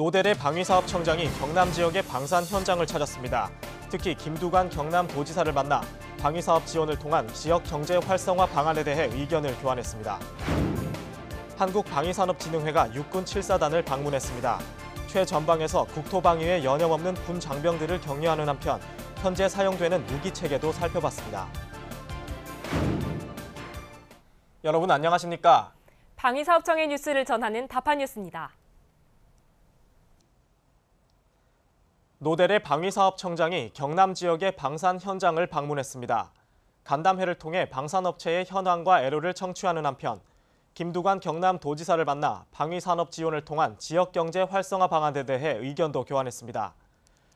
노델의 방위사업청장이 경남 지역의 방산 현장을 찾았습니다. 특히 김두관 경남도지사를 만나 방위사업 지원을 통한 지역 경제 활성화 방안에 대해 의견을 교환했습니다. 한국방위산업진흥회가 육군 7사단을 방문했습니다. 최전방에서 국토방위에 여념없는 군 장병들을 격려하는 한편 현재 사용되는 무기체계도 살펴봤습니다. 여러분 안녕하십니까? 방위사업청의 뉴스를 전하는 다파뉴스입니다. 노델의 방위사업청장이 경남 지역의 방산 현장을 방문했습니다. 간담회를 통해 방산업체의 현황과 애로를 청취하는 한편 김두관 경남도지사를 만나 방위산업 지원을 통한 지역경제 활성화 방안에 대해 의견도 교환했습니다.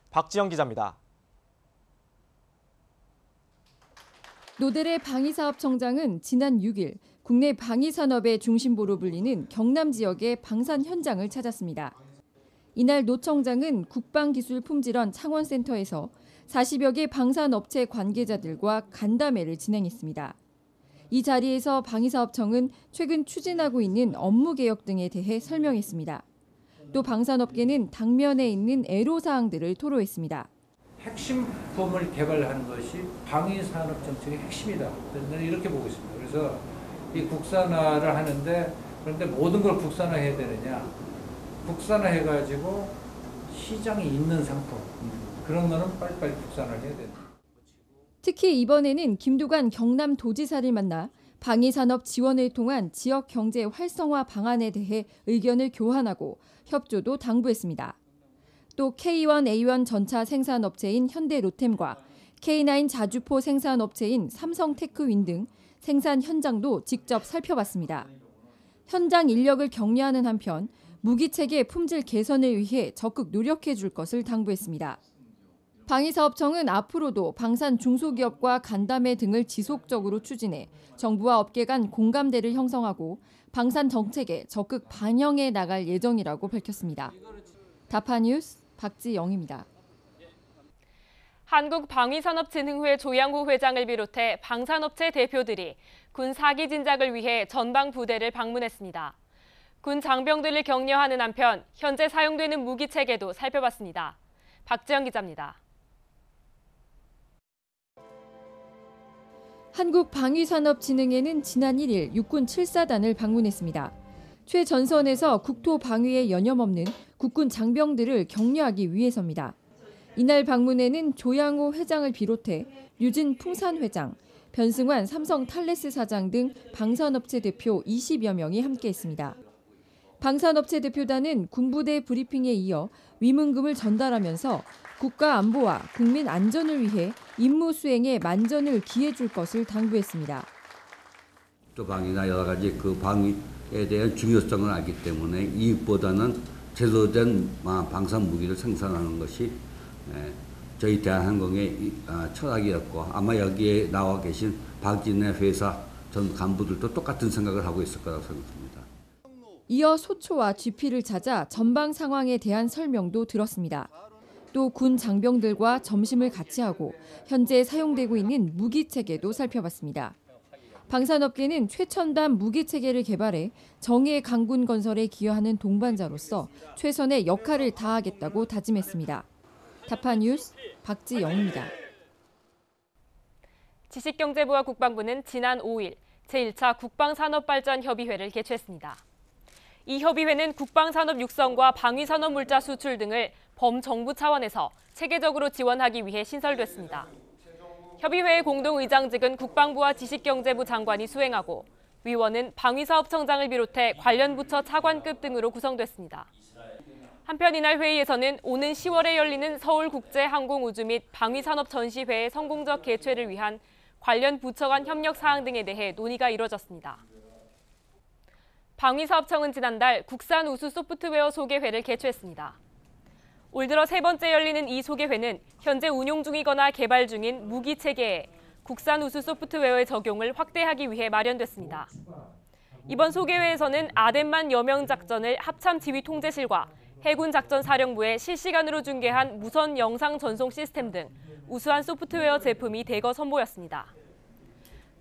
박지영 기자입니다. 노델의 방위사업청장은 지난 6일 국내 방위산업의 중심부로 불리는 경남 지역의 방산 현장을 찾았습니다. 이날 노 청장은 국방기술품질원 창원센터에서 40여 개 방산업체 관계자들과 간담회를 진행했습니다. 이 자리에서 방위사업청은 최근 추진하고 있는 업무 개혁 등에 대해 설명했습니다. 또 방산업계는 당면에 있는 애로사항들을 토로했습니다. 핵심 부품을 개발하는 것이 방위산업 정책의 핵심이다. 저는 이렇게 보고 있습니다. 그래서 이 국산화를 하는데 그런데 모든 걸 국산화해야 되느냐? 국산화해가지고 시장이 있는 상품 그런 거는 빨리빨리 국산화를 해야 된다. 특히 이번에는 김두관 경남도지사를 만나 방위산업 지원을 통한 지역 경제 활성화 방안에 대해 의견을 교환하고 협조도 당부했습니다. 또 K1A1 전차 생산업체인 현대로템과 K9 자주포 생산업체인 삼성테크윈 등 생산 현장도 직접 살펴봤습니다. 현장 인력을 격려하는 한편 무기체계 품질 개선을 위해 적극 노력해 줄 것을 당부했습니다. 방위사업청은 앞으로도 방산 중소기업과 간담회 등을 지속적으로 추진해 정부와 업계 간 공감대를 형성하고 방산 정책에 적극 반영해 나갈 예정이라고 밝혔습니다. 다파뉴스 박지영입니다. 한국방위산업진흥회 조양호 회장을 비롯해 방산업체 대표들이 군 사기 진작을 위해 전방 부대를 방문했습니다. 군 장병들을 격려하는 한편 현재 사용되는 무기 체계도 살펴봤습니다. 박지영 기자입니다. 한국방위산업진흥회는 지난 1일 육군 7사단을 방문했습니다. 최전선에서 국토방위에 여념없는 국군 장병들을 격려하기 위해서입니다. 이날 방문에는 조양호 회장을 비롯해 류진 풍산회장, 변승환 삼성 탈레스 사장 등 방산업체 대표 20여 명이 함께했습니다. 방산업체 대표단은 군부대 브리핑에 이어 위문금을 전달하면서 국가 안보와 국민 안전을 위해 임무 수행에 만전을 기해 줄 것을 당부했습니다. 국토방위나 여러 가지 그 방위에 대한 중요성을 알기 때문에 이익보다는 제대로된 방산 무기를 생산하는 것이 저희 대한항공의 철학이었고 아마 여기에 나와 계신 박진애 회사 전 간부들도 똑같은 생각을 하고 있을 거라고 생각합니다. 이어 소초와 GP를 찾아 전방 상황에 대한 설명도 들었습니다. 또 군 장병들과 점심을 같이 하고 현재 사용되고 있는 무기체계도 살펴봤습니다. 방산업계는 최첨단 무기체계를 개발해 정예 강군 건설에 기여하는 동반자로서 최선의 역할을 다하겠다고 다짐했습니다. 다파뉴스 박지영입니다. 지식경제부와 국방부는 지난 5일 제1차 국방산업발전협의회를 개최했습니다. 이 협의회는 국방산업 육성과 방위산업 물자 수출 등을 범정부 차원에서 체계적으로 지원하기 위해 신설됐습니다. 협의회의 공동의장직은 국방부와 지식경제부 장관이 수행하고 위원은 방위사업청장을 비롯해 관련 부처 차관급 등으로 구성됐습니다. 한편 이날 회의에서는 오는 10월에 열리는 서울국제항공우주 및 방위산업 전시회의 성공적 개최를 위한 관련 부처 간 협력 사항 등에 대해 논의가 이뤄졌습니다. 방위사업청은 지난달 국산 우수 소프트웨어 소개회를 개최했습니다. 올 들어 세 번째 열리는 이 소개회는 현재 운용 중이거나 개발 중인 무기 체계에 국산 우수 소프트웨어의 적용을 확대하기 위해 마련됐습니다. 이번 소개회에서는 아덴만 여명 작전을 합참 지휘 통제실과 해군 작전사령부에 실시간으로 중계한 무선 영상 전송 시스템 등 우수한 소프트웨어 제품이 대거 선보였습니다.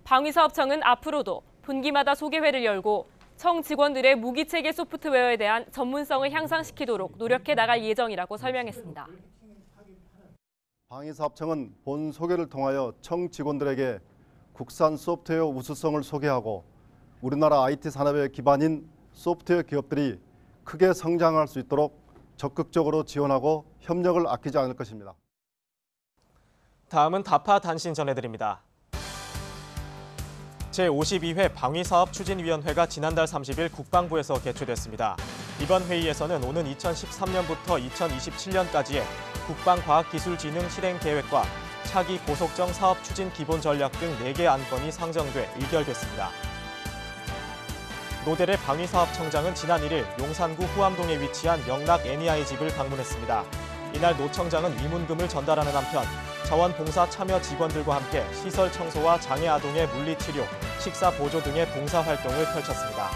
방위사업청은 앞으로도 분기마다 소개회를 열고 청 직원들의 무기체계 소프트웨어에 대한 전문성을 향상시키도록 노력해 나갈 예정이라고 설명했습니다. 방위사업청은 본 소개를 통하여 청 직원들에게 국산 소프트웨어 우수성을 소개하고 우리나라 IT 산업의 기반인 소프트웨어 기업들이 크게 성장할 수 있도록 적극적으로 지원하고 협력을 아끼지 않을 것입니다. 다음은 다파 단신 전해드립니다. 제52회 방위사업추진위원회가 지난달 30일 국방부에서 개최됐습니다. 이번 회의에서는 오는 2013년부터 2027년까지의 국방과학기술진흥 실행계획과 차기 고속정 사업 추진 기본 전략 등 4개 안건이 상정돼 의결됐습니다. 노대래 방위사업청장은 지난 1일 용산구 후암동에 위치한 영락 NEI 집을 방문했습니다. 이날 노 청장은 위문금을 전달하는 한편 자원봉사 참여 직원들과 함께 시설 청소와 장애 아동의 물리치료, 식사 보조 등의 봉사활동을 펼쳤습니다.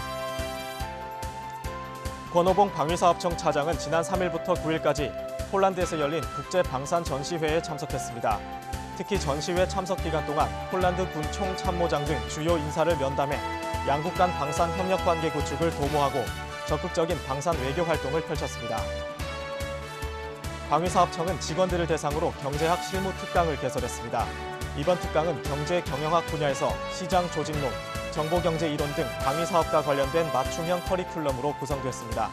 권오봉 방위사업청 차장은 지난 3일부터 9일까지 폴란드에서 열린 국제방산전시회에 참석했습니다. 특히 전시회 참석 기간 동안 폴란드 군 총참모장 등 주요 인사를 면담해 양국 간 방산 협력 관계 구축을 도모하고 적극적인 방산 외교 활동을 펼쳤습니다. 방위사업청은 직원들을 대상으로 경제학 실무 특강을 개설했습니다. 이번 특강은 경제 경영학 분야에서 시장 조직론, 정보경제 이론 등 방위사업과 관련된 맞춤형 커리큘럼으로 구성됐습니다.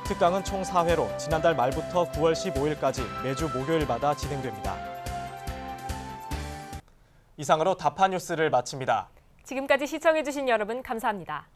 특강은 총 4회로 지난달 말부터 9월 15일까지 매주 목요일마다 진행됩니다. 이상으로 다파 뉴스를 마칩니다. 지금까지 시청해주신 여러분 감사합니다.